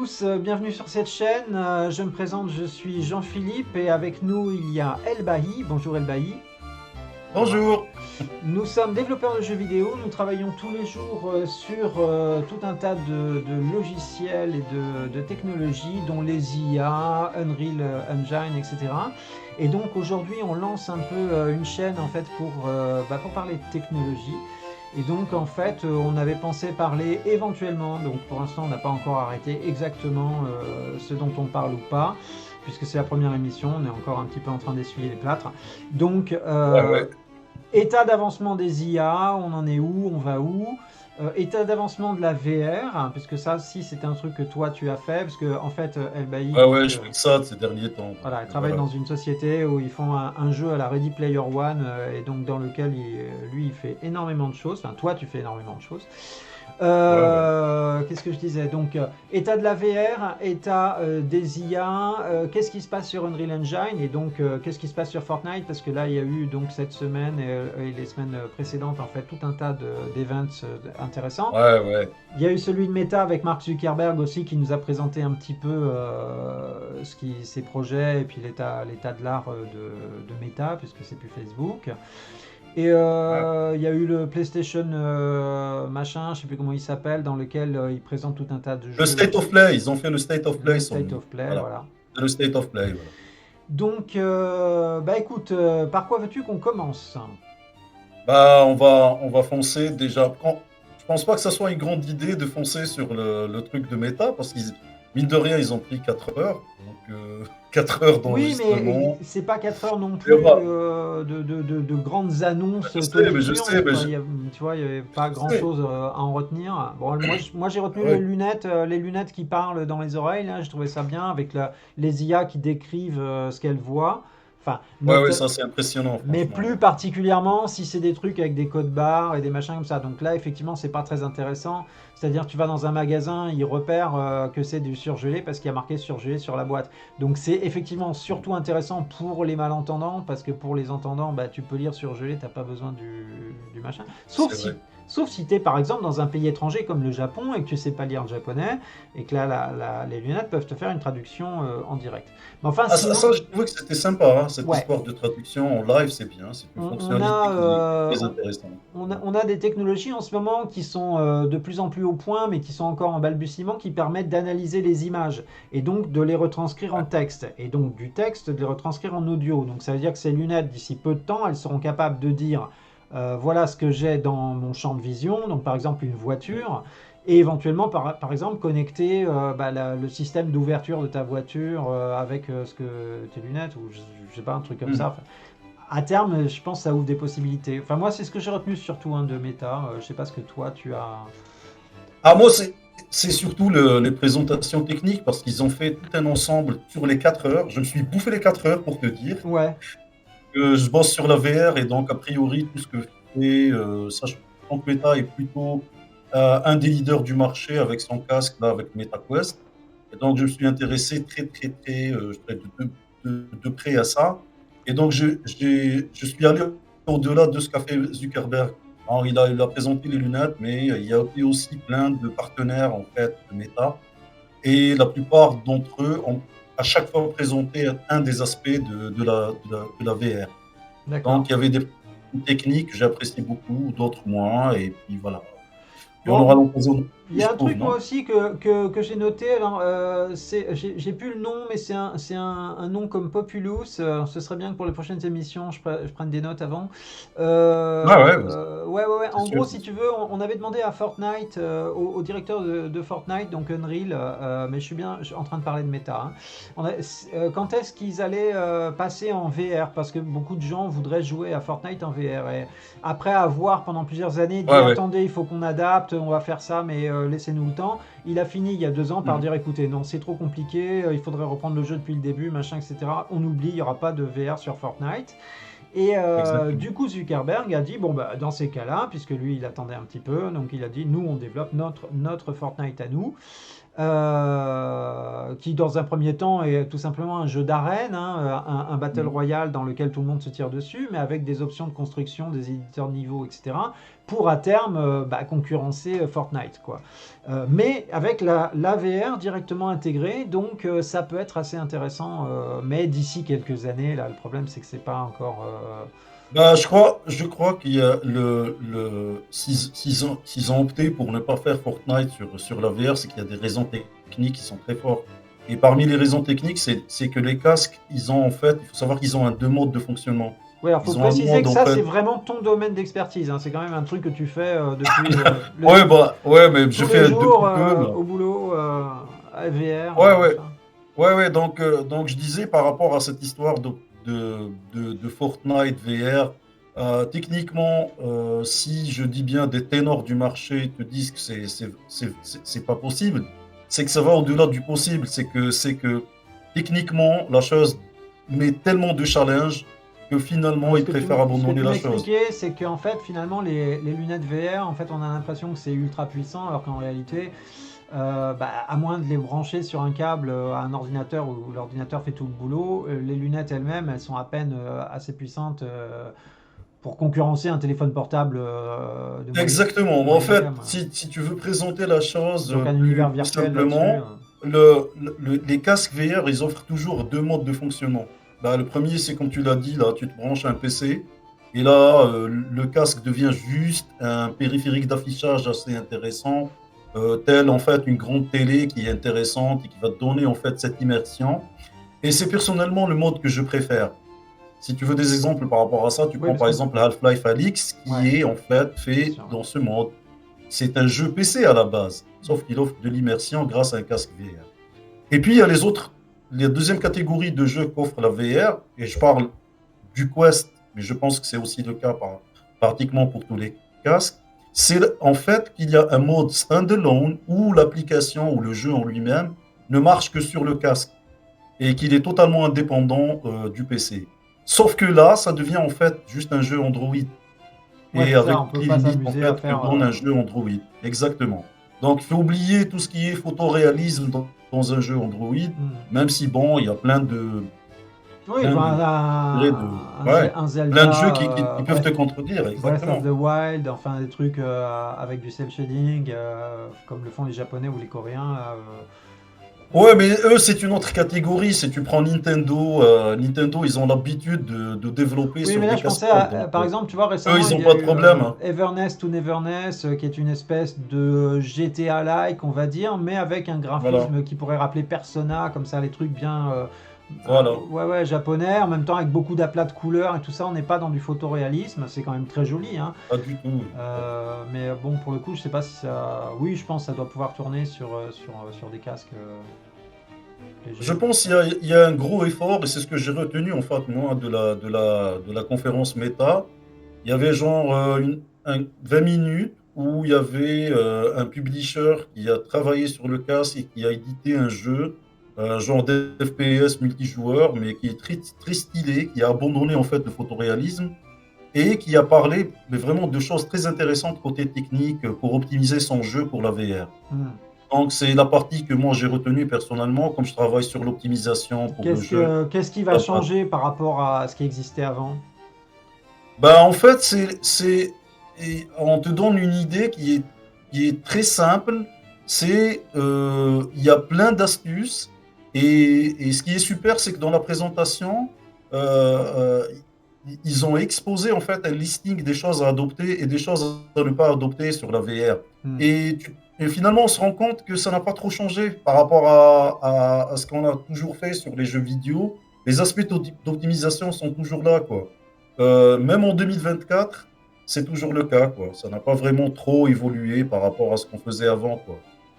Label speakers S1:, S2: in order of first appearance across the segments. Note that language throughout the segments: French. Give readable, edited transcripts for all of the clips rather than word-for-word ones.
S1: tous, bienvenue sur cette chaîne. Je me présente, je suis Jean-Philippe et avec nous il y a Elbahi. Bonjour Elbahi.
S2: Bonjour.
S1: Nous sommes développeurs de jeux vidéo, nous travaillons tous les jours sur tout un tas de logiciels et de technologies, dont les IA, Unreal Engine, etc. Et donc aujourd'hui on lance un peu une chaîne en fait pour parler de technologie. Et donc en fait on avait pensé parler éventuellement, donc pour l'instant on n'a pas encore arrêté exactement ce dont on parle ou pas, puisque c'est la première émission, on est encore un petit peu en train d'essuyer les plâtres. Donc
S2: Ouais, ouais.
S1: état d'avancement des IA, on en est où, on va où? État d'avancement de la VR, hein, puisque ça, si c'était un truc que toi tu as fait, parce que en fait, Elbaï,
S2: Ouais,
S1: donc
S2: ouais, je fais que ça de ces derniers temps. Donc,
S1: voilà, il travaille
S2: voilà.
S1: dans une société où ils font un jeu à la Ready Player One, et donc dans lequel lui, il fait énormément de choses. Enfin, toi, tu fais énormément de choses.
S2: Ouais, ouais.
S1: Qu'est-ce que je disais? Donc, état de la VR, état des IA, qu'est-ce qui se passe sur Unreal Engine et donc qu'est-ce qui se passe sur Fortnite? Parce que là, il y a eu donc cette semaine et les semaines précédentes, en fait, tout un tas d'events intéressants.
S2: Ouais, ouais.
S1: Il y a eu celui de Meta avec Mark Zuckerberg aussi qui nous a présenté un petit peu ses projets et puis l'état de l'art de Meta, puisque c'est plus Facebook. Et
S2: Ouais.
S1: il y a eu le PlayStation machin, je sais plus comment il s'appelle, dans lequel il présente tout un tas de
S2: Le
S1: jeux.
S2: State of Play, ils ont fait le State of Play
S1: Le
S2: sur
S1: State
S2: lui.
S1: of Play,
S2: Voilà.
S1: voilà.
S2: C'est le State of Play, voilà.
S1: Donc, bah écoute, par quoi veux-tu qu'on commence?
S2: Bah, on va foncer déjà. Je pense pas que ça soit une grande idée de foncer sur le truc de méta, parce qu'ils, mine de rien, ils ont pris 4 heures. Donc, 4 heures
S1: Oui, mais
S2: d'enregistrement.
S1: c'est pas 4 heures non
S2: Et on
S1: plus
S2: va.
S1: de grandes annonces
S2: Je sais, mais je
S1: tonitruantes,
S2: sais, mais
S1: quoi.
S2: je,
S1: Tu vois, il n'y avait pas
S2: je sais.
S1: grand-chose à en retenir. Bon, moi j'ai retenu
S2: Ah ouais.
S1: les lunettes qui parlent dans les oreilles, là, j'ai trouvé ça bien, avec les IA qui décrivent ce qu'elles voient. Enfin,
S2: Ouais, ouais, ça c'est impressionnant,
S1: mais
S2: franchement.
S1: plus particulièrement si c'est des trucs avec des codes barres et des machins comme ça. Donc là, effectivement, c'est pas très intéressant. C'est-à-dire, tu vas dans un magasin, il repère que c'est du surgelé parce qu'il y a marqué surgelé sur la boîte. Donc c'est effectivement surtout intéressant pour les malentendants parce que pour les entendants, bah, tu peux lire surgelé, t'as pas besoin du machin.
S2: C'est vrai.
S1: Sauf si tu es par exemple dans un pays étranger comme le Japon et que tu sais pas lire le japonais et que là, les lunettes peuvent te faire une traduction en direct. Mais enfin,
S2: Ah, ça,
S1: sinon,
S2: j'ai trouvé que c'était sympa, hein, cette
S1: ouais,
S2: histoire de traduction en live, c'est bien, c'est une
S1: on
S2: fonctionnalité
S1: a,
S2: qui est très intéressante.
S1: on a des technologies en ce moment qui sont de plus en plus au point, mais qui sont encore en balbutiement, qui permettent d'analyser les images et donc de les retranscrire en
S2: Ouais,
S1: texte, et donc du texte de les retranscrire en audio. Donc ça veut dire que ces lunettes, d'ici peu de temps, elles seront capables de dire voilà ce que j'ai dans mon champ de vision, donc par exemple une voiture, et éventuellement par exemple connecter le système d'ouverture de ta voiture avec tes lunettes, ou je sais pas, un truc comme
S2: mmh.
S1: ça. Enfin, à terme, je pense que ça ouvre des possibilités. Enfin, moi, c'est ce que j'ai retenu surtout de Meta. Je sais pas ce que toi, tu as.
S2: Ah, moi, c'est surtout les présentations techniques, parce qu'ils ont fait tout un ensemble sur les 4 heures. Je me suis bouffé les 4 heures pour te dire
S1: Ouais.
S2: que je bosse sur la VR, et donc a priori tout ce que fait, sachant que Meta est plutôt un des leaders du marché avec son casque là, avec MetaQuest. Et donc je me suis intéressé très très très je dirais de près à ça. Et donc je suis allé au-delà de ce qu'a fait Zuckerberg. Alors, il a présenté les lunettes, mais il y a eu aussi plein de partenaires en fait de Meta, et la plupart d'entre eux ont à chaque fois présenté un des aspects de la VR.
S1: D'accord.
S2: Donc il y avait des techniques que j'apprécie beaucoup, d'autres moins, et puis voilà. Et on aura
S1: Bon,
S2: l'occasion,
S1: il y
S2: je
S1: a un
S2: trouve,
S1: truc moi
S2: non?
S1: aussi que j'ai noté. Alors, j'ai plus le nom, mais c'est un nom comme Populous. Ce serait bien que pour les prochaines émissions, je prenne des notes avant.
S2: Ah ouais,
S1: Ouais, ouais, ouais.
S2: c'est
S1: En
S2: sûr,
S1: gros,
S2: c'est
S1: si tu
S2: sûr.
S1: veux, on avait demandé à Fortnite, au directeur de Fortnite, donc Unreal, mais je suis en train de parler de Meta, hein. Quand est-ce qu'ils allaient passer en VR? Parce que beaucoup de gens voudraient jouer à Fortnite en VR. Et après avoir pendant plusieurs années dit
S2: Ouais, ouais.
S1: attendez, il faut qu'on adapte, on va faire ça, mais laissez-nous le temps. Il a fini il y a 2 ans par
S2: Mmh.
S1: dire écoutez, non, c'est trop compliqué, il faudrait reprendre le jeu depuis le début, machin, etc. On oublie, il n'y aura pas de VR sur Fortnite. Et
S2: Exactement.
S1: du coup, Zuckerberg a dit bon, bah, dans ces cas-là, puisque lui, il attendait un petit peu, donc il a dit nous, on développe notre Fortnite à nous. qui dans un premier temps est tout simplement un jeu d'arène, hein, un battle
S2: Mhm.
S1: royale dans lequel tout le monde se tire dessus, mais avec des options de construction, des éditeurs de niveau, etc., pour à terme concurrencer Fortnite, quoi. Mais avec la VR directement intégrée, donc ça peut être assez intéressant, mais d'ici quelques années, là, le problème c'est que c'est pas encore.
S2: Bah, je crois qu'il y a s'ils ont opté pour ne pas faire Fortnite sur la VR, c'est qu'il y a des raisons techniques qui sont très fortes. Et parmi les raisons techniques, c'est que les casques, ils ont en fait, il faut savoir qu'ils ont deux modes de fonctionnement.
S1: Oui, alors faut
S2: Ils ont un
S1: préciser
S2: mode
S1: que
S2: en
S1: ça c'est
S2: fait.
S1: vraiment ton domaine d'expertise, hein. C'est quand même un truc que tu fais depuis
S2: Ouais, bah, ouais, mais je
S1: tous les
S2: fais
S1: jours
S2: depuis peu, là.
S1: au boulot à VR,
S2: Ouais, ouais.
S1: machin.
S2: Ouais, ouais, donc je disais par rapport à cette histoire de Fortnite VR, techniquement, si je dis bien des ténors du marché te disent que c'est pas possible, c'est que ça va au-delà du possible. C'est que techniquement, la chose met tellement de challenges que finalement,
S1: Ouais,
S2: ils préfèrent
S1: ce que
S2: abandonner
S1: tu
S2: la chose.
S1: m'expliquais, c'est qu'en fait, finalement, les lunettes VR, en fait, on a l'impression que c'est ultra puissant, alors qu'en réalité, à moins de les brancher sur un câble à un ordinateur où l'ordinateur fait tout le boulot, les lunettes elles-mêmes, elles sont à peine assez puissantes pour concurrencer un téléphone portable
S2: Exactement.
S1: de
S2: Mais en
S1: moyenne
S2: fait,
S1: gamme.
S2: si tu veux présenter la chose
S1: Donc un univers
S2: plus
S1: virtuel là-dessus.
S2: simplement, les casques VR, ils offrent toujours deux modes de fonctionnement. Bah, le premier, c'est comme tu l'as dit, là, tu te branches un PC, et là, le casque devient juste un périphérique d'affichage assez intéressant, tel en fait une grande télé qui est intéressante et qui va te donner en fait cette immersion. Et c'est personnellement le mode que je préfère. Si tu veux des exemples par rapport à ça, tu
S1: Oui,
S2: prends
S1: parce
S2: par
S1: que
S2: exemple Half-Life Alyx,
S1: ouais,
S2: qui est en fait
S1: bien
S2: fait
S1: sûr.
S2: dans ce mode. C'est un jeu PC à la base, sauf qu'il offre de l'immersion grâce à un casque VR. Et puis il y a les deuxième catégorie de jeux qu'offre la VR, et je parle du Quest, mais je pense que c'est aussi le cas pratiquement pour tous les casques. C'est en fait qu'il y a un mode standalone où l'application ou le jeu en lui-même ne marche que sur le casque et qu'il est totalement indépendant du PC. Sauf que là, ça devient en fait juste un jeu Android.
S1: Ouais,
S2: Et
S1: c'est ça.
S2: avec
S1: On
S2: toutes
S1: peut
S2: les
S1: pas
S2: limites en
S1: s'amuser à
S2: fait que
S1: faire.
S2: donne un jeu Android. Exactement. Donc il faut oublier tout ce qui est photoréalisme dans un jeu Android,
S1: Hmm.
S2: même si bon, il y a
S1: Oui,
S2: plein
S1: enfin,
S2: de, ouais,
S1: un
S2: plein de jeux
S1: Zelda,
S2: qui peuvent te contredire,
S1: Breath of the
S2: exactement.
S1: Wild, enfin des trucs avec du cel shading, comme le font les Japonais ou les Coréens. Là,
S2: Ouais, mais eux, c'est une autre catégorie. Si tu prends Nintendo, Nintendo, ils ont l'habitude de développer
S1: Oui,
S2: sur
S1: mais là
S2: des
S1: je pensais
S2: casseroles.
S1: à,
S2: Donc,
S1: par exemple, tu vois,
S2: eux,
S1: récemment
S2: ils
S1: il
S2: n'ont
S1: y a
S2: pas de
S1: eu
S2: problème, hein.
S1: Everness to Neverness, qui est une espèce de GTA-like, on va dire, mais avec un
S2: Voilà,
S1: graphisme qui pourrait rappeler Persona, comme ça, les trucs bien,
S2: voilà.
S1: ouais, ouais, japonais, en même temps avec beaucoup d'aplats de couleurs et tout ça. On n'est pas dans du photoréalisme, c'est quand même très joli, hein.
S2: Pas du tout. Pas du tout.
S1: Mais bon, pour le coup, je sais pas si ça. Oui, je pense que ça doit pouvoir tourner sur des casques
S2: Je
S1: légers.
S2: pense qu'il y a un gros effort, et c'est ce que j'ai retenu en fait, moi, de la conférence Meta. Il y avait genre 20 minutes où il y avait un publisher qui a travaillé sur le casque et qui a édité un jeu, genre d'FPS multijoueur, mais qui est très, très stylé, qui a abandonné en fait le photoréalisme et qui a parlé mais vraiment de choses très intéressantes côté technique pour optimiser son jeu pour la VR.
S1: Hmm.
S2: Donc, c'est la partie que moi j'ai retenue personnellement, comme je travaille sur l'optimisation pour le jeu.
S1: Qu'est-ce qui va changer par rapport à ce qui existait avant?
S2: Bah, en fait, on te donne une idée qui est très simple. Il y a plein d'astuces. Et ce qui est super, c'est que dans la présentation, ils ont exposé en fait un listing des choses à adopter et des choses à ne pas adopter sur la VR.
S1: Hmm.
S2: Et finalement, on se rend compte que ça n'a pas trop changé par rapport à ce qu'on a toujours fait sur les jeux vidéo. Les aspects d'optimisation sont toujours là, quoi. Même en 2024, c'est toujours le cas, quoi. Ça n'a pas vraiment trop évolué par rapport à ce qu'on faisait avant, quoi.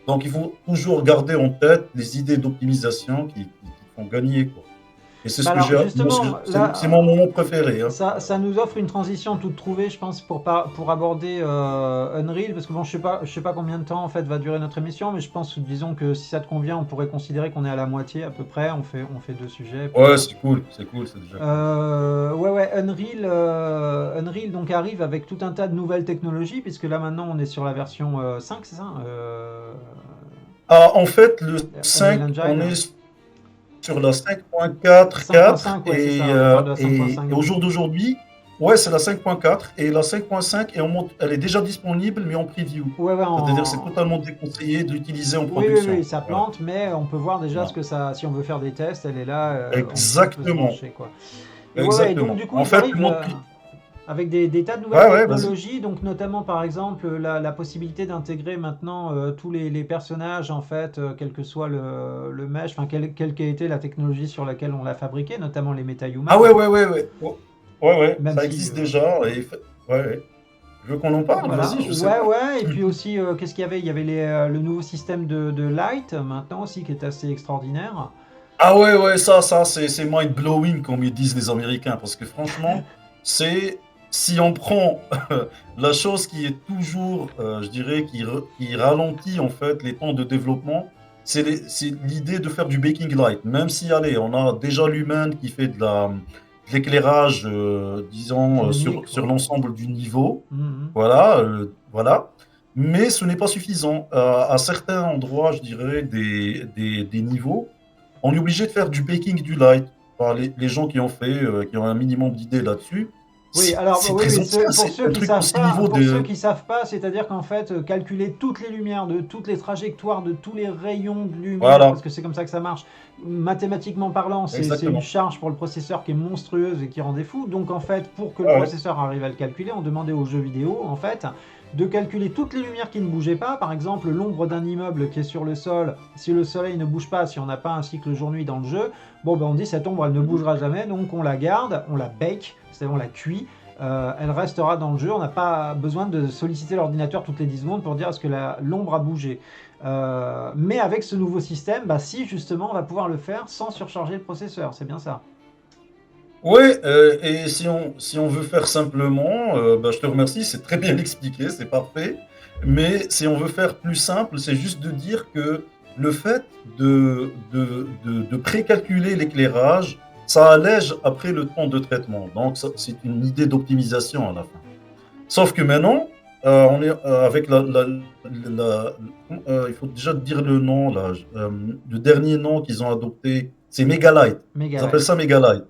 S2: Donc, il faut toujours garder en tête les idées d'optimisation qui font gagner, quoi. Et c'est
S1: Bah
S2: ce que
S1: alors
S2: j'ai, moi,
S1: justement,
S2: c'est mon
S1: là,
S2: moment préféré, hein.
S1: ça nous offre une transition toute trouvée, je pense, pour aborder Unreal, parce que bon, je sais pas combien de temps en fait va durer notre émission, mais je pense, disons que si ça te convient, on pourrait considérer qu'on est à la moitié à peu près. On fait deux sujets, puis
S2: Ouais,
S1: voilà.
S2: c'est cool, c'est déjà cool.
S1: Ouais, ouais, Unreal donc arrive avec tout un tas de nouvelles technologies, puisque là maintenant on est sur la version 5, c'est ça?
S2: Ah, en fait, le
S1: Unreal
S2: 5, on
S1: Engine.
S2: est sur la 5.4.4
S1: 5.5, ouais, c'est ça, ouais, on parle de la
S2: et
S1: 5.5
S2: au
S1: du
S2: jour
S1: coup.
S2: d'aujourd'hui, ouais, c'est la 5.4 et la 5.5 elle est déjà disponible mais en preview.
S1: Ouais, ouais,
S2: C'est-à-dire c'est
S1: en...
S2: totalement déconseillé de l'utiliser en
S1: Oui, oui, oui,
S2: production.
S1: ça
S2: Voilà.
S1: plante, mais on peut voir déjà ce
S2: Voilà.
S1: que ça... Si on veut faire des tests, elle est là, on peut se
S2: Exactement.
S1: brancher, quoi. Et ouais, ouais, et donc
S2: Exactement.
S1: du coup,
S2: En
S1: ils
S2: fait, le
S1: arrivent
S2: monde
S1: avec des tas de nouvelles
S2: ouais, ouais, vas-y.
S1: technologies, donc notamment par exemple la possibilité d'intégrer maintenant tous les personnages, en fait, quel que soit le mesh, enfin, quelle qu'ait été la technologie sur laquelle on l'a fabriqué, notamment les
S2: Ah
S1: MetaHuman,
S2: ouais, ouais, ouais, ouais. Oh, ouais, ouais,
S1: même
S2: ça
S1: si...
S2: existe déjà ouais, ouais. Je veux qu'on en parle,
S1: voilà,
S2: vas-y, je sais
S1: ouais,
S2: pas.
S1: ouais, et puis aussi, qu'est-ce qu'il y avait? Il y avait le nouveau système de light maintenant aussi qui est assez extraordinaire.
S2: Ah ouais, ouais, ça, c'est mind-blowing, comme ils disent les Américains, parce que franchement, c'est, si on prend la chose qui est toujours, je dirais, qui ralentit en fait les temps de développement, c'est l'idée de faire du baking light. Même si, allez, on a déjà l'humain qui fait de l'éclairage, disons,
S1: Dynamique,
S2: sur
S1: ouais.
S2: l'ensemble du niveau,
S1: Mhm.
S2: voilà, voilà. Mais ce n'est pas suffisant. À certains endroits, je dirais, des niveaux, on est obligé de faire du baking du light. Enfin, les gens qui ont fait, qui ont un minimum d'idées là-dessus,
S1: Oui, alors bah
S2: c'est
S1: oui,
S2: très
S1: oui,
S2: ancien,
S1: pour
S2: c'est
S1: ceux
S2: un
S1: qui
S2: truc
S1: savent
S2: aussi
S1: pas,
S2: niveau de...
S1: c'est-à-dire qu'en fait, calculer toutes les lumières de toutes les trajectoires de tous les rayons de lumière, parce
S2: Voilà,
S1: que c'est comme ça que ça marche, mathématiquement parlant, c'est une
S2: exactement.
S1: charge pour le processeur qui est monstrueuse et qui rend des fous. Donc en fait, pour que le
S2: Ouais, ouais,
S1: processeur arrive à le calculer, on demandait aux jeux vidéo, en fait, de calculer toutes les lumières qui ne bougeaient pas. Par exemple, l'ombre d'un immeuble qui est sur le sol, si le soleil ne bouge pas, si on n'a pas un cycle jour-nuit dans le jeu, bon ben on dit cette ombre elle ne bougera jamais, donc on la garde, on la bake, c'est-à-dire on la cuit, elle restera dans le jeu. On n'a pas besoin de solliciter l'ordinateur toutes les 10 secondes pour dire est-ce que l'ombre a bougé. Mais avec ce nouveau système, bah, si justement on va pouvoir le faire sans surcharger le processeur, c'est bien ça.
S2: ouais, et si on veut faire simplement, bah, je te remercie, c'est très bien expliqué, c'est parfait. Mais si on veut faire plus simple, c'est juste de dire que le fait de précalculer l'éclairage, ça allège après le temps de traitement. Donc, c'est une idée d'optimisation à la fin. Sauf que maintenant, on est avec il faut déjà dire le nom, là, le dernier nom qu'ils ont adopté, c'est Megalight. Ils appellent
S1: Megalight,
S2: ça Megalight.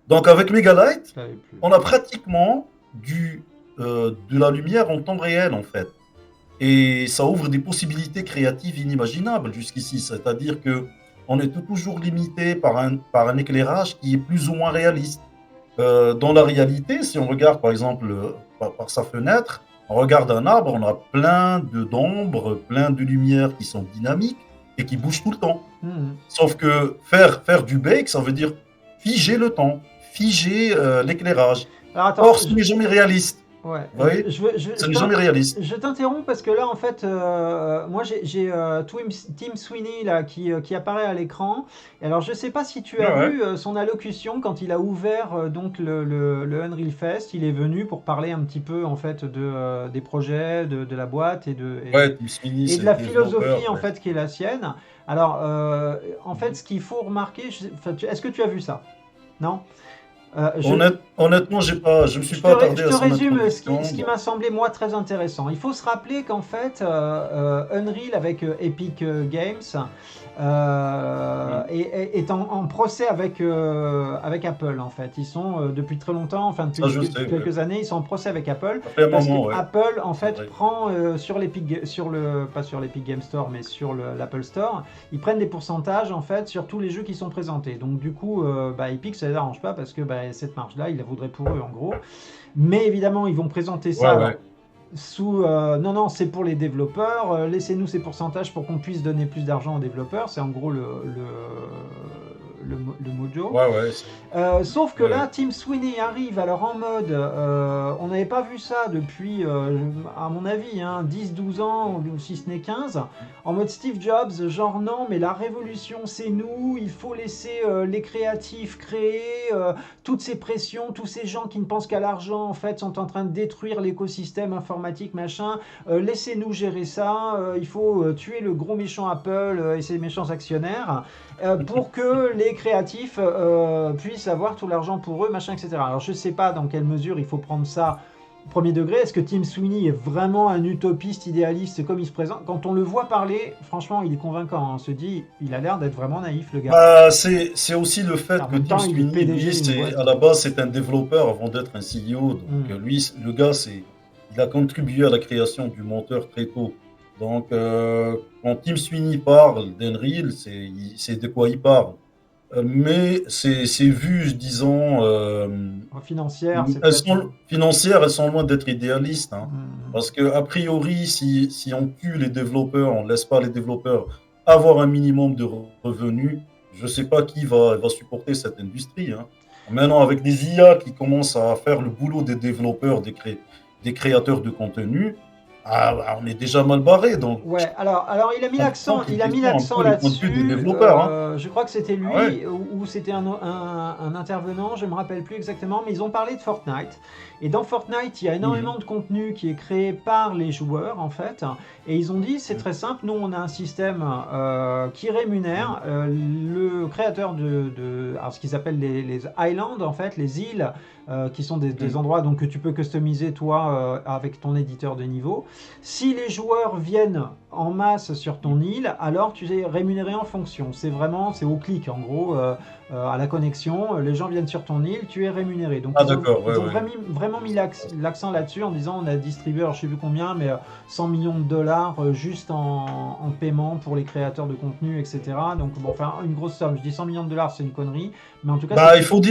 S2: Donc avec Megalight,
S1: je l'avais plus.
S2: on a pratiquement de la lumière en temps réel, en fait. Et ça ouvre des possibilités créatives inimaginables jusqu'ici. C'est-à-dire que on est toujours limité par un éclairage qui est plus ou moins réaliste. Dans la réalité, si on regarde par exemple par sa fenêtre, on regarde un arbre, on a plein d'ombres, plein de lumières qui sont dynamiques et qui bougent tout le temps.
S1: Mhm.
S2: Sauf que faire du bake, ça veut dire figer le temps, figer l'éclairage.
S1: Alors attends,
S2: Or, ce n'est jamais réaliste.
S1: ouais,
S2: Vous voyez? Ce n'est jamais réaliste.
S1: je t'interromps parce que là, en fait, moi, j'ai Tim Sweeney là qui apparaît à l'écran. Et alors, je sais pas si tu
S2: Ouais,
S1: as
S2: ouais.
S1: vu son allocution quand il a ouvert donc le Unreal Fest. Il est venu pour parler un petit peu en fait des projets, de la boîte
S2: Ouais, Tim Sweeney,
S1: et de
S2: c'est
S1: la
S2: le développeur.
S1: philosophie en
S2: Ouais.
S1: fait qui est la sienne. Alors, en fait,
S2: Mhm.
S1: ce qu'il faut remarquer, enfin, est-ce que tu as vu ça? Non? Je,
S2: Honnêtement, je me suis pas attardé
S1: je
S2: à
S1: te
S2: son
S1: résume
S2: introduction.
S1: ce qui
S2: Donc,
S1: m'a semblé moi très intéressant. Il faut se rappeler qu'en fait, Unreal avec Epic Games
S2: mhm.
S1: est en procès avec Apple en fait. Ils sont depuis très longtemps, enfin
S2: Ça, je
S1: depuis
S2: sais. Ouais.
S1: quelques années, ils sont en procès avec Apple
S2: Ça fait un
S1: parce que
S2: moment, ouais.
S1: Apple en
S2: C'est
S1: fait
S2: vrai.
S1: prend sur le pas sur l'Epic Game Store mais sur l'Apple Store, ils prennent des pourcentages en fait sur tous les jeux qui sont présentés. Donc du coup, bah, Epic ça les arrange pas parce que bah, cette marge là, ils la voudraient pour eux en gros. Mais évidemment, ils vont présenter
S2: Ouais,
S1: ça.
S2: ouais.
S1: Alors, sous non, non, c'est pour les développeurs. Laissez-nous ces pourcentages pour qu'on puisse donner plus d'argent aux développeurs. C'est en gros le mojo.
S2: Ouais, ouais.
S1: Sauf que
S2: Ouais,
S1: là,
S2: ouais.
S1: Tim Sweeney arrive alors en mode, on n'avait pas vu ça depuis, à mon avis, hein, 10-12 ans, ou si ce n'est 15, en mode Steve Jobs, genre non, mais la révolution c'est nous, il faut laisser les créatifs créer, toutes ces pressions, tous ces gens qui ne pensent qu'à l'argent, en fait, sont en train de détruire l'écosystème informatique, machin, laissez-nous gérer ça, il faut tuer le gros méchant Apple et ses méchants actionnaires pour que les créatifs puissent avoir tout l'argent pour eux, machin, etc. Alors je sais pas dans quelle mesure il faut prendre ça premier degré, est-ce que Tim Sweeney est vraiment un utopiste idéaliste comme il se présente? Quand on le voit parler, franchement, il est convaincant, hein. On se dit, il a l'air d'être vraiment naïf, le gars.
S2: Bah, c'est aussi le
S1: En
S2: fait que
S1: même
S2: Tim
S1: temps, il est
S2: Sweeney, lui,
S1: PDG d'une
S2: c'est
S1: boîte.
S2: à la base, c'est un développeur avant d'être un CEO. Donc,
S1: Hmm.
S2: lui, le gars, il a contribué à la création du moteur très tôt. Donc, quand Tim Sweeney parle d'Unreal, c'est de quoi il parle. Mais ses vues, disons,
S1: Financière, c'est
S2: elles
S1: peut-être.
S2: sont financières, elles sont loin d'être idéalistes, hein.
S1: Hmm.
S2: Parce que, a priori, si on tue les développeurs, on ne laisse pas les développeurs avoir un minimum de revenus, je ne sais pas qui va supporter cette industrie, hein. Maintenant, avec des IA qui commencent à faire le boulot des développeurs, des créateurs de contenu, on est déjà mal barré. Donc, je
S1: Ouais, alors
S2: comprends qu'il
S1: il a mis
S2: défend un
S1: l'accent
S2: peu le point de vue des
S1: là-dessus.
S2: développeurs, hein.
S1: Je crois que c'était
S2: Ah ouais.
S1: lui ou c'était un intervenant, je me rappelle plus exactement, mais ils ont parlé de Fortnite. Et dans Fortnite, il y a
S2: Mhm.
S1: énormément de contenu qui est créé par les joueurs en fait. Et ils ont dit c'est très simple, nous on a un système qui rémunère le créateur alors ce qu'ils appellent les islands en fait, les îles qui sont des
S2: Mhm.
S1: endroits donc que tu peux customiser toi avec ton éditeur de niveau. Si les joueurs viennent en masse sur ton île, alors tu es rémunéré en fonction. C'est au clic en gros, à la connexion. Les gens viennent sur ton île, tu es rémunéré. Donc
S2: Ah d'accord, ouais,
S1: ils ont
S2: ouais.
S1: vraiment mis l'accent là-dessus en disant on a distribué, alors je sais plus combien, mais 100 millions de dollars juste en paiement pour les créateurs de contenu, etc. Donc bon, enfin une grosse somme. Je dis 100 millions de dollars, c'est une connerie, mais en tout cas
S2: Bah, faut
S1: c'est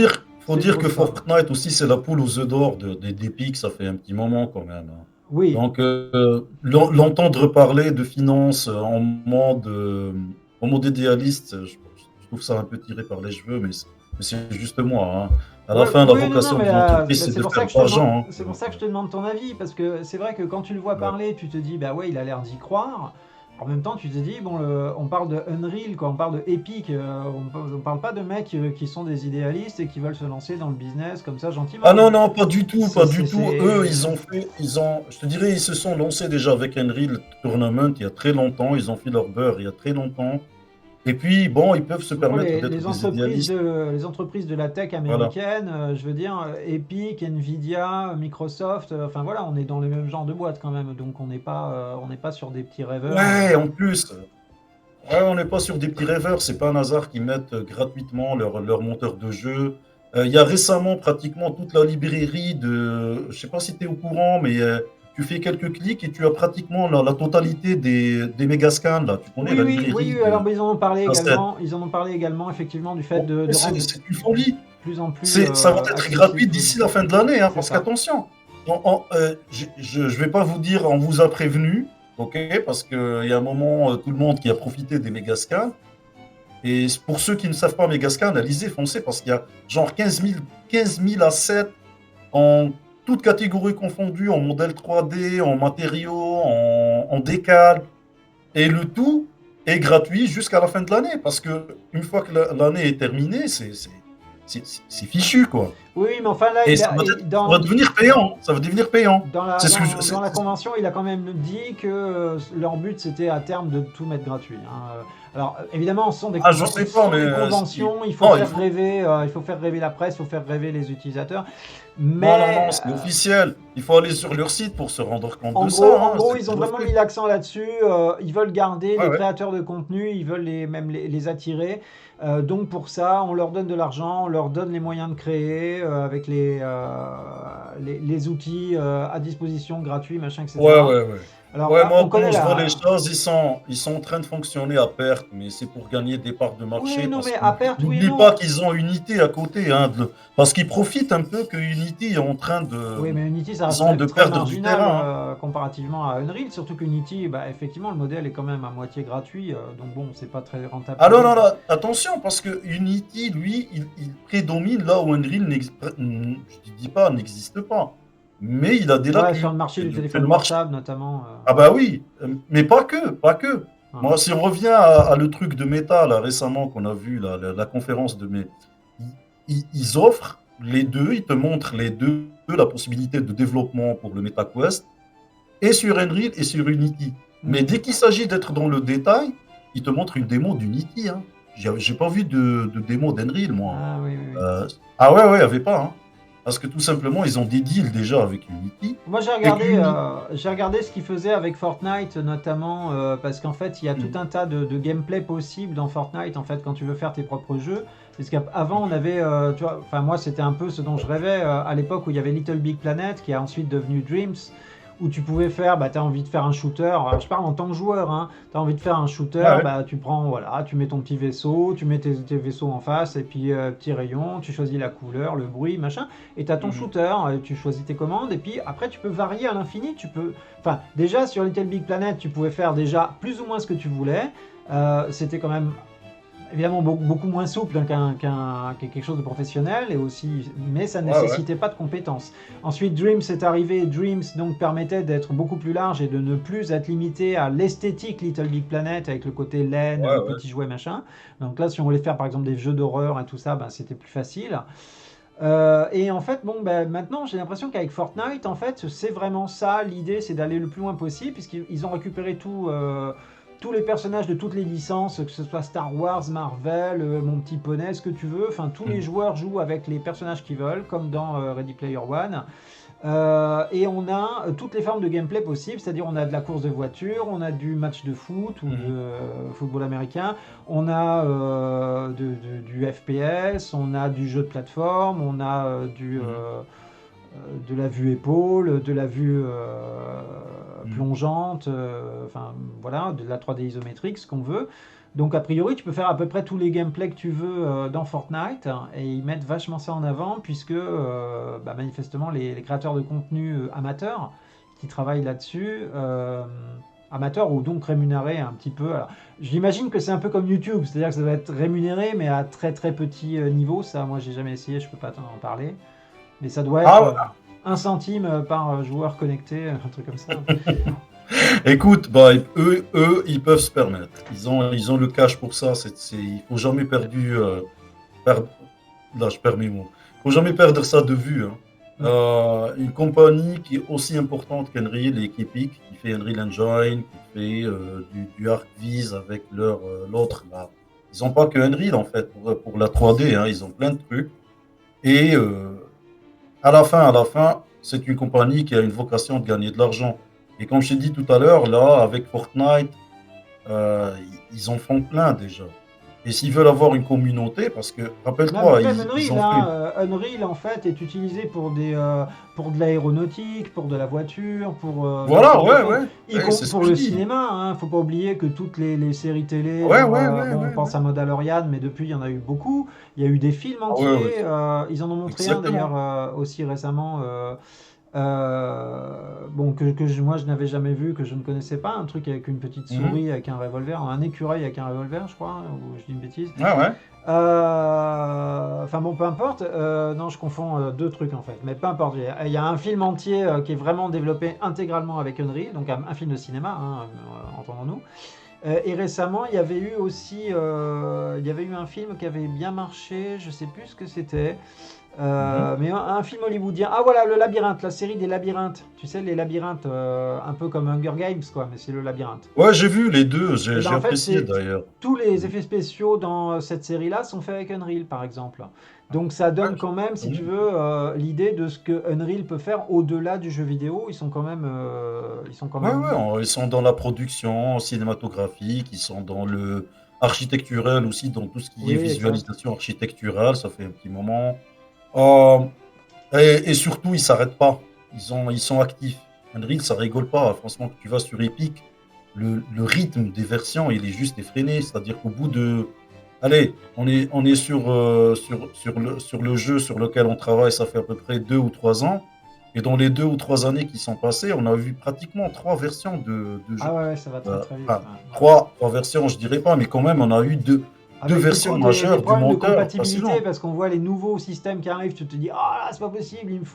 S1: une
S2: dire que
S1: grosse somme.
S2: Fortnite aussi, c'est la poule aux œufs d'or d'Epic, ça fait un petit moment quand même, hein.
S1: Oui,
S2: Donc, l'entendre parler de finances en mode idéaliste, je trouve ça un peu tiré par les cheveux, mais c'est juste moi, hein. À la
S1: ouais,
S2: fin, la
S1: oui, non, non,
S2: vocation
S1: mais
S2: d'une entreprise, c'est
S1: c'est
S2: de
S1: pour ça
S2: faire
S1: que
S2: de
S1: je te demande,
S2: l'argent,
S1: c'est pour
S2: hein.
S1: ça que je te demande ton avis, parce que c'est vrai que quand tu le vois
S2: Ouais.
S1: parler, tu te dis, bah ouais, il a l'air d'y croire. En même temps, tu te dis, bon, on parle de Unreal, quoi, on parle de Epic, on parle pas de mecs qui sont des idéalistes et qui veulent se lancer dans le business comme ça
S2: Ah
S1: gentiment.
S2: non, non, pas du tout,
S1: C'est,
S2: pas
S1: c'est,
S2: du tout. Eux,
S1: c'est-
S2: je te dirais, ils se sont lancés déjà avec Unreal Tournament il y a très longtemps. Ils ont fait leur beurre il y a très longtemps. Et puis, bon, ils peuvent se
S1: Bon,
S2: permettre d'être des idéalistes.
S1: les entreprises de la tech
S2: Voilà.
S1: américaine, je veux dire, Epic, Nvidia, Microsoft, enfin voilà, on est dans les mêmes genres de boîtes quand même, donc on n'est pas sur des petits rêveurs.
S2: Ouais, en plus, ouais, on n'est pas sur des petits rêveurs. C'est pas un hasard qu'ils mettent gratuitement leur moteur de jeu. Il y a récemment pratiquement toute la librairie de. Je sais pas si tu es au courant, mais tu fais quelques clics et tu as pratiquement la totalité des Megascans, là. Tu connais
S1: Oui,
S2: la
S1: oui, oui,
S2: librairie
S1: oui, alors
S2: de
S1: mais
S2: d'Asset.
S1: ils en ont parlé également effectivement du fait
S2: Bon,
S1: de rendre
S2: c'est une folie.
S1: plus en plus
S2: Ça va être gratuit
S1: accessible.
S2: d'ici la fin de l'année, hein,
S1: C'est
S2: parce
S1: ça.
S2: qu'attention, je vais pas vous dire on vous a prévenu, ok, parce qu'il y a un moment, tout le monde qui a profité des Megascans. Et pour ceux qui ne savent pas Megascan, lisez, foncez, parce qu'il y a genre 15 000 assets en toutes catégories confondues, en modèle 3D, en matériaux, en décal. Et le tout est gratuit jusqu'à la fin de l'année, parce que une fois que l'année est terminée, c'est fichu, quoi.
S1: Oui, mais enfin là,
S2: Et ça va devenir payant. Ça va devenir payant. C'est ce que
S1: dans la convention, il a quand même dit que leur but c'était à terme de tout mettre gratuit, hein. Alors évidemment,
S2: ah, je sais
S1: ce
S2: pas,
S1: sont
S2: mais
S1: des conventions,
S2: non,
S1: il faut faire rêver la presse, il faut faire rêver les utilisateurs,
S2: non, non,
S1: mais
S2: non, c'est officiel. Il faut aller sur leur site pour se rendre compte de ça,
S1: en
S2: hein.
S1: gros,
S2: C'est
S1: ils ont
S2: déjà
S1: vraiment mis
S2: fait.
S1: l'accent là-dessus. Ils veulent garder
S2: Ouais,
S1: les
S2: ouais.
S1: créateurs de contenu, ils veulent les attirer. Donc pour ça, on leur donne de l'argent, on leur donne les moyens de créer avec les outils à disposition gratuits, machin,
S2: Ouais,
S1: etc.
S2: ouais, ouais.
S1: Alors,
S2: Ouais, moi,
S1: on connaît
S2: comment je vois les
S1: la.
S2: choses, ils sont en train de fonctionner à perte, mais c'est pour gagner des parts de
S1: Oui,
S2: marché,
S1: non,
S2: parce
S1: mais
S2: que
S1: à perte, oui et
S2: n'oublie
S1: non.
S2: pas qu'ils ont Unity à côté, hein, parce qu'ils profitent un peu que Unity est en train
S1: Oui, mais Unity, ça reste
S2: disons, de
S1: très
S2: perdre du
S1: marginal
S2: terrain, hein.
S1: comparativement à Unreal. Surtout qu'Unity, bah, effectivement, le modèle est quand même à moitié gratuit. Donc bon, c'est pas très rentable
S2: Ah
S1: pour
S2: non,
S1: eux.
S2: non, non, attention, parce que Unity, lui, il prédomine là où Unreal je dis pas n'existe pas, mais il a des
S1: Ouais, sur le
S2: lacunes.
S1: marché du
S2: C'est le
S1: téléphone
S2: marché.
S1: portable, notamment.
S2: Ah bah oui, mais pas que, pas que.
S1: Hein.
S2: Moi, si on revient à le truc de Meta, là, récemment, qu'on a vu, là, la conférence de Meta, ils offrent les deux, ils te montrent les deux, la possibilité de développement pour le MetaQuest, et sur Unreal et sur Unity. Mais
S1: Mhm.
S2: dès qu'il s'agit d'être dans le détail, ils te montrent une démo d'Unity, hein. J'ai pas vu de démo d'Unreal, moi.
S1: Ah oui, oui, oui.
S2: Ah ouais, ouais, il n'y avait pas, hein. parce que tout simplement, ils ont des deals déjà avec Unity.
S1: Moi,
S2: Et que Unity.
S1: j'ai regardé ce qu'ils faisaient avec Fortnite, notamment parce qu'en fait, il y a tout
S2: Mhm.
S1: un tas de gameplay possible dans Fortnite, en fait, quand tu veux faire tes propres jeux. Parce qu'avant, on avait, tu vois, enfin, moi, c'était un peu ce dont je rêvais à l'époque où il y avait Little Big Planet, qui a ensuite devenu Dreams, où tu pouvais faire, bah, tu as envie de faire un shooter. Alors, je parle en tant que joueur, hein. Tu as envie de faire un
S2: Ouais,
S1: shooter,
S2: ouais.
S1: bah, tu prends, voilà, tu mets ton petit vaisseau, tu mets tes vaisseaux en face, et puis petit rayon, tu choisis la couleur, le bruit, machin. Et tu as ton
S2: Mhm.
S1: shooter, tu choisis tes commandes, et puis après tu peux varier à l'infini. Tu peux, enfin, déjà sur Little Big Planet, tu pouvais faire déjà plus ou moins ce que tu voulais. C'était quand même évidemment beaucoup moins souple qu'un quelque chose de professionnel, et aussi, mais ça ne
S2: Ouais, ouais.
S1: nécessitait pas de compétences. Ensuite, Dreams est arrivé. Dreams donc permettait d'être beaucoup plus large et de ne plus être limité à l'esthétique Little Big Planet avec le côté laine,
S2: Ouais, ouais.
S1: petit jouet machin. Donc là, si on voulait faire par exemple des jeux d'horreur et tout ça, ben, c'était plus facile. Et en fait, bon, ben, maintenant, j'ai l'impression qu'avec Fortnite, en fait, c'est vraiment ça. L'idée, c'est d'aller le plus loin possible, puisqu'ils ont récupéré tous les personnages de toutes les licences, que ce soit Star Wars, Marvel, Mon Petit Poney, ce que tu veux. Enfin, tous les
S2: Mhm.
S1: joueurs jouent avec les personnages qu'ils veulent, comme dans Ready Player One. Et on a toutes les formes de gameplay possibles, c'est-à-dire on a de la course de voiture, on a du match de foot ou de
S2: Mhm.
S1: football américain, on a du FPS, on a du jeu de plateforme, on a
S2: Mhm.
S1: de la vue épaule, de la vue
S2: Mhm.
S1: plongeante, enfin voilà, de la 3D isométrique, ce qu'on veut. Donc a priori, tu peux faire à peu près tous les gameplays que tu veux dans Fortnite, et ils mettent vachement ça en avant puisque bah, manifestement les créateurs de contenu amateurs qui travaillent là-dessus, amateurs ou donc rémunérés un petit peu. Alors, j'imagine que c'est un peu comme YouTube, c'est-à-dire que ça va être rémunéré mais à très très petit niveau. Ça, moi, j'ai jamais essayé, je peux pas t'en parler. Mais ça doit être
S2: Ah,
S1: 1 centime par joueur connecté, un truc comme ça.
S2: écoute, bah, eux, ils peuvent se permettre. Ils ont le cash pour ça. Il faut jamais perdre, là, je perds mes mots. Faut jamais perdre ça de vue, hein.
S1: Ouais.
S2: Une compagnie qui est aussi importante qu'Unreal et qu'Epic, qui fait Unreal Engine, qui fait du ArcViz avec l'autre là. Ils n'ont pas que Unreal en fait pour la 3D, hein. Ils ont plein de trucs. Et à la fin, c'est une compagnie qui a une vocation de gagner de l'argent. Et comme je t'ai dit tout à l'heure, là, avec Fortnite, ils en font plein déjà. Et s'ils veulent avoir une communauté, parce que, rappelle-toi,
S1: Même
S2: ils
S1: Unreal,
S2: ont
S1: hein,
S2: fait.
S1: Unreal en fait est utilisé pour de l'aéronautique, pour de la voiture, pour toutes
S2: Voilà,
S1: sortes de
S2: ouais,
S1: choses,
S2: ouais, ouais, c'est ce
S1: pour
S2: que je
S1: le
S2: dis.
S1: cinéma. Hein, faut pas oublier que toutes les séries télé,
S2: Ouais,
S1: genre
S2: ouais, ouais,
S1: bon, on
S2: ouais,
S1: pense
S2: ouais.
S1: à Mandalorian, mais depuis il y en a eu beaucoup. Il y a eu des films
S2: Ah ouais, ouais,
S1: entiers. Ils en ont montré un d'ailleurs
S2: exactement.
S1: aussi récemment. Bon, moi je n'avais jamais vu, que je ne connaissais pas, un truc avec une petite
S2: Mhm.
S1: souris avec un revolver, un écureuil avec un revolver, je crois, ou je dis une bêtise.
S2: Ouais, ouais.
S1: Enfin bon, peu importe. Non, je confonds deux trucs en fait. Mais peu importe. Il y a un film entier qui est vraiment développé intégralement avec Unreal, donc un film de cinéma, hein, entendons-nous. Et récemment, il y avait eu aussi, il y avait eu un film qui avait bien marché. Je sais plus ce que c'était.
S2: Mhm.
S1: Mais un film hollywoodien. Ah voilà, le labyrinthe, la série des labyrinthes. Tu sais, les labyrinthes, un peu comme Hunger Games, quoi, mais c'est le labyrinthe.
S2: Ouais, j'ai vu les deux,
S1: Et ben
S2: j'ai
S1: en fait,
S2: apprécié
S1: c'est
S2: d'ailleurs.
S1: tous les
S2: Mhm.
S1: effets spéciaux dans cette série-là sont faits avec Unreal, par exemple. Donc ça
S2: Ouais,
S1: donne quand même, si tu
S2: mhm.
S1: veux, l'idée de ce que Unreal peut faire au-delà du jeu vidéo. Ils sont quand
S2: Ouais,
S1: même.
S2: ouais, ils sont dans la production cinématographique, ils sont dans le architecturel aussi, dans tout ce qui est
S1: Oui, exact.
S2: visualisation architecturale, ça fait un petit moment. Euh, et surtout, ils s'arrêtent pas. Ils sont actifs. Unreal, ça rigole pas. Franchement, que tu vas sur Epic, le rythme des versions, il est juste effréné. C'est-à-dire qu'au bout de. Allez, on est sur le jeu sur lequel on travaille, ça fait à peu près 2 ou 3 ans. Et dans les 2 ou 3 années qui sont passées, on a vu pratiquement 3 versions de
S1: Ah
S2: jeu.
S1: ouais, ouais, ça va très très vite.
S2: Enfin,
S1: Ouais, ouais.
S2: trois versions, je dirais pas, mais quand même, on a eu deux
S1: Avec
S2: versions
S1: des
S2: majeures du
S1: problèmes de
S2: moteur
S1: compatibilité,
S2: facilement.
S1: parce qu'on voit les nouveaux systèmes qui arrivent, tu te dis, ah là, c'est pas possible, il me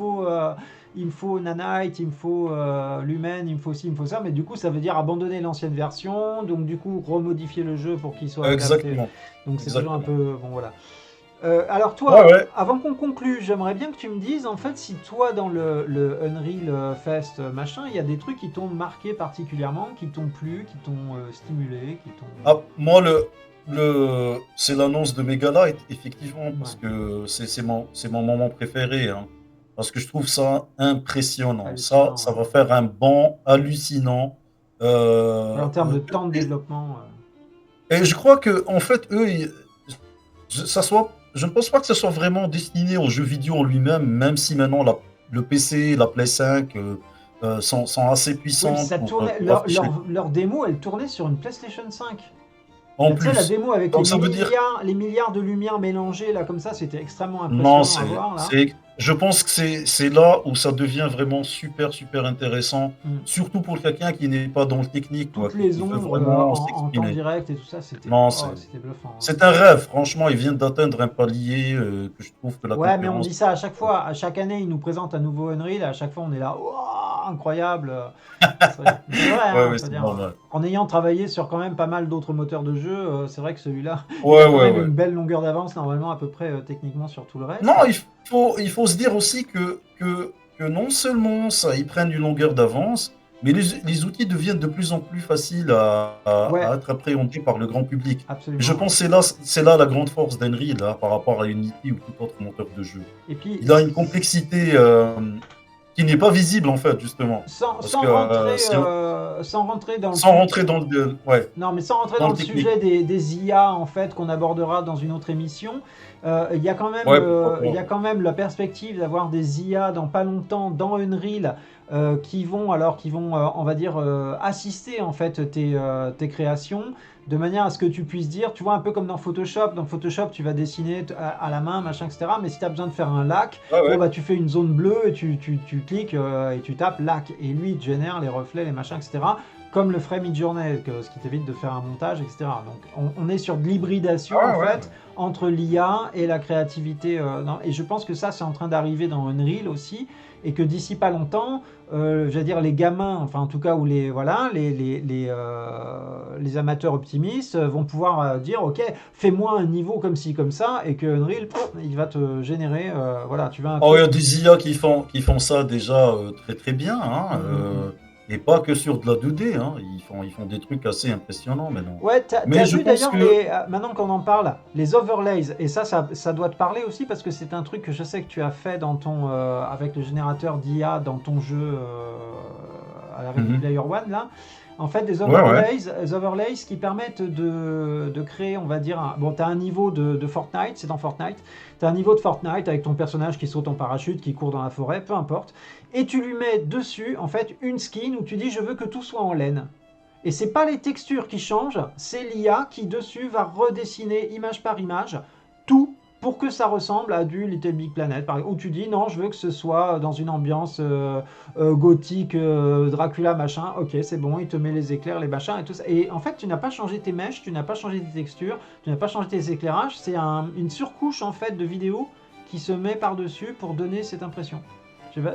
S1: faut Nanite, il me faut Lumen, il me faut ci, il me faut ça, mais du coup, ça veut dire abandonner l'ancienne version, donc du coup, remodifier le jeu pour qu'il soit adapté.
S2: Exactement.
S1: Donc c'est toujours un
S2: Exactement.
S1: peu. Bon, voilà. Alors
S2: Ouais,
S1: toi,
S2: ouais.
S1: avant qu'on conclue, j'aimerais bien que tu me dises, en fait, si toi, dans le Unreal Fest machin, il y a des trucs qui t'ont marqué particulièrement, qui t'ont plu, qui t'ont stimulé, qui t'ont.
S2: Ah, moi, c'est l'annonce de Megalight, effectivement, parce
S1: Ouais.
S2: que c'est mon moment préféré, hein. parce que je trouve ça impressionnant. Ça,
S1: hallucinant,
S2: ça
S1: ouais.
S2: va faire un bond hallucinant.
S1: Ouais,
S2: Euh,
S1: en termes
S2: euh,
S1: de temps de développement.
S2: et je crois que, en fait, eux, je ne pense pas que ça soit vraiment destiné au jeu vidéo en lui-même, même si maintenant le PC, la Play 5 sont assez
S1: Oui, puis
S2: puissants
S1: ça tournait,
S2: pour afficher.
S1: leur démo, elle tournait sur une PlayStation 5.
S2: En
S1: Tu sais, la
S2: plus.
S1: démo avec
S2: Donc ça veut dire,
S1: les milliards de lumières mélangées, là, comme ça, c'était extrêmement
S2: non,
S1: impressionnant à voir, là.
S2: je pense que c'est là où ça devient vraiment super, super intéressant,
S1: Mm.
S2: surtout pour quelqu'un qui n'est pas dans le technique, quoi,
S1: Toutes les
S2: qui veut
S1: ombres
S2: vraiment
S1: en temps
S2: s'exprimer.
S1: direct et tout ça, c'était
S2: Non,
S1: oh, c'était bluffant, hein.
S2: c'est un rêve, franchement, ils viennent d'atteindre un palier que je trouve que la
S1: Ouais, mais on
S2: concurrence.
S1: dit ça à chaque fois. À chaque année, ils nous présentent un nouveau Unreal. À chaque fois, on est là, ouah, incroyable. C'est vrai,
S2: Ouais,
S1: hein,
S2: ouais,
S1: je veux
S2: c'est
S1: dire,
S2: normal.
S1: en ayant travaillé sur quand même pas mal d'autres moteurs de jeu, c'est vrai que celui-là, il
S2: Ouais,
S1: a quand
S2: ouais,
S1: même
S2: ouais.
S1: une belle longueur d'avance, normalement, à peu près techniquement sur tout le
S2: Non,
S1: reste.
S2: il faut se dire aussi que non seulement ça, ils prennent une longueur d'avance, mais les outils deviennent de plus en plus faciles à
S1: Ouais,
S2: être appréhendés par le grand public. Et je
S1: absolument, ouais.
S2: pense que c'est là la grande force d'Henry là, par rapport à Unity ou tout autre moteur de jeu.
S1: Et puis,
S2: Il a une complexité qui n'est pas visible en fait, justement. Parce que
S1: sans rentrer dans le
S2: sans
S1: sujet.
S2: rentrer ouais,
S1: Non, mais sans rentrer
S2: dans
S1: dans
S2: le
S1: le
S2: technique.
S1: sujet des IA, en fait, qu'on abordera dans une autre émission,
S2: Ouais, pourquoi
S1: il y
S2: pas.
S1: a quand même la perspective d'avoir des IA dans pas longtemps dans Unreal qui vont on va dire, assister en fait tes créations de manière à ce que tu puisses dire, tu vois, un peu comme dans Photoshop, tu vas dessiner à la main, machin, etc. Mais si tu as besoin de faire un lac,
S2: Ouais,
S1: bon,
S2: ouais.
S1: bah, tu fais une zone bleue et tu cliques et tu tapes lac. Et lui, il te génère les reflets, les machins, etc. Comme le ferait Midjourney, ce qui t'évite de faire un montage, etc. Donc on est sur de l'hybridation en
S2: Ah ouais.
S1: fait entre l'IA et la créativité. Et je pense que ça c'est en train d'arriver dans Unreal aussi, et que d'ici pas longtemps, j'allais dire les gamins, enfin en tout cas ou les voilà les amateurs optimistes vont pouvoir dire ok, fais-moi un niveau comme ci comme ça, et que Unreal il va te générer voilà, tu veux un
S2: Oh, il y
S1: truc.
S2: a des IA qui font ça déjà très très bien, hein,
S1: Mm.
S2: et pas que sur de la 2D, hein. Ils font des trucs assez impressionnants maintenant.
S1: Ouais,
S2: Mais
S1: t'as
S2: je
S1: vu
S2: pense
S1: d'ailleurs
S2: que.
S1: maintenant qu'on en parle, les overlays, et ça doit te parler aussi parce que c'est un truc que je sais que tu as fait avec le générateur d'IA dans ton jeu à la Ready
S2: Mhm.
S1: Player One là. En fait,
S2: Ouais, ouais.
S1: des overlays qui permettent de créer, on va dire, bon, t'as un niveau de Fortnite, c'est dans Fortnite, t'as un niveau de Fortnite avec ton personnage qui saute en parachute, qui court dans la forêt, peu importe, et tu lui mets dessus, en fait, une skin où tu dis je veux que tout soit en laine. Et c'est pas les textures qui changent, c'est l'IA qui dessus va redessiner image par image tout pour que ça ressemble à du Little Big Planet, par exemple, où tu dis non, je veux que ce soit dans une ambiance gothique, Dracula, machin. Ok, c'est bon, il te met les éclairs, les machins et tout ça. Et en fait, tu n'as pas changé tes mèches, tu n'as pas changé tes textures, tu n'as pas changé tes éclairages. C'est une surcouche en fait de vidéo qui se met par dessus pour donner cette impression.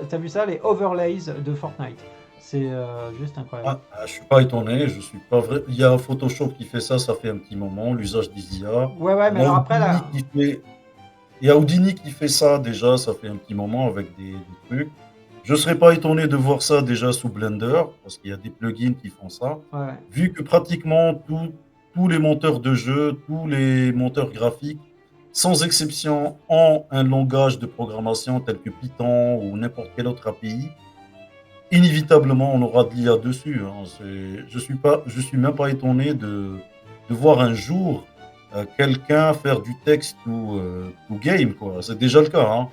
S1: T'as vu ça, les overlays de Fortnite? C'est juste incroyable.
S2: Je suis pas étonné, je suis pas vrai. Il y a Photoshop qui fait ça, ça fait un petit moment, l'usage des IA.
S1: Ouais, ouais,
S2: Il
S1: mais
S2: y a
S1: alors après,
S2: Houdini
S1: là.
S2: qui fait, il y a Houdini qui fait ça déjà, ça fait un petit moment avec des trucs. Je serais pas étonné de voir ça déjà sous Blender, parce qu'il y a des plugins qui font ça.
S1: Ouais, ouais.
S2: Vu que pratiquement tous les monteurs de jeu, tous les moteurs graphiques, sans exception, ont un langage de programmation tel que Python ou n'importe quel autre API, inévitablement, on aura de l'IA dessus, hein. Je suis même pas étonné de voir un jour quelqu'un faire du texte ou game, quoi. C'est déjà le cas, hein.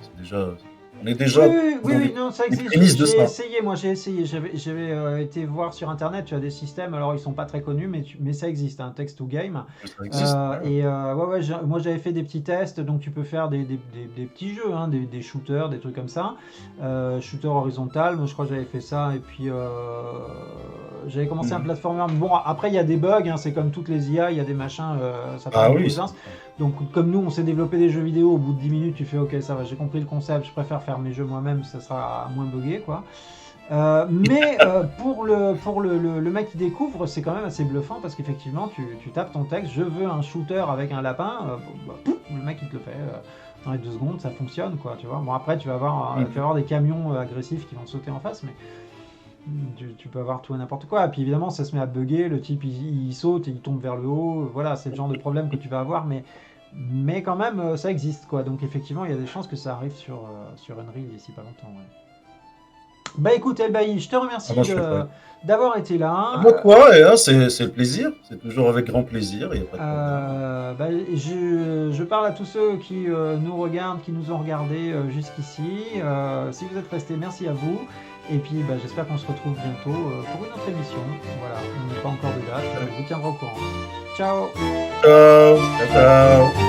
S2: On est
S1: Oui,
S2: déjà
S1: oui, oui,
S2: dans
S1: oui, non, ça
S2: les
S1: existe.
S2: prémices de
S1: J'ai
S2: ça.
S1: essayé, moi j'ai essayé. J'avais été voir sur internet, tu as des systèmes, alors ils sont pas très connus, mais ça existe, un text to game.
S2: Ça existe. Ouais, ouais.
S1: Ouais, ouais, moi j'avais fait des petits tests, donc tu peux faire des petits jeux, hein, des shooters, des trucs comme ça. Shooter horizontal, moi je crois que j'avais fait ça, et puis j'avais commencé un
S2: Mhm.
S1: platformer. Mais bon, après il y a des bugs, hein, c'est comme toutes les IA, il y a des machins, ça part
S2: Ah
S1: dans tous
S2: oui,
S1: les sens. Donc, comme nous, on s'est développé des jeux vidéo, au bout de 10 minutes, tu fais ok, ça va, j'ai compris le concept, je préfère faire mes jeux moi-même, ça sera moins buggé, quoi. Mais pour le mec qui découvre, c'est quand même assez bluffant parce qu'effectivement, tu tapes ton texte, je veux un shooter avec un lapin, pouf, le mec il te le fait. Dans les 2 secondes, ça fonctionne, quoi, tu vois. Bon, après, tu vas avoir des camions agressifs qui vont sauter en face, mais tu peux avoir tout et n'importe quoi. Et puis évidemment, ça se met à bugger, le type il saute et il tombe vers le haut. Voilà, c'est le genre de problème que tu vas avoir, mais Mais quand même, ça existe, quoi. Donc effectivement, il y a des chances que ça arrive sur Unreal d'ici pas longtemps. Ouais. Bah écoute, Elbaï, je te
S2: Ah ben,
S1: remercie
S2: je sais pas.
S1: d'avoir été
S2: Ah
S1: là.
S2: bon, toi, et, hein, c'est le plaisir. C'est toujours avec grand plaisir, il n'y a pas de problème.
S1: Bah, je parle à tous ceux qui nous regardent, qui nous ont regardés jusqu'ici. Si vous êtes restés, merci à vous. Et puis bah, j'espère qu'on se retrouve bientôt pour une autre émission. Voilà, on n'a pas encore de date, je vous tiendrai au courant. Ciao!
S2: Ciao, ciao, ciao.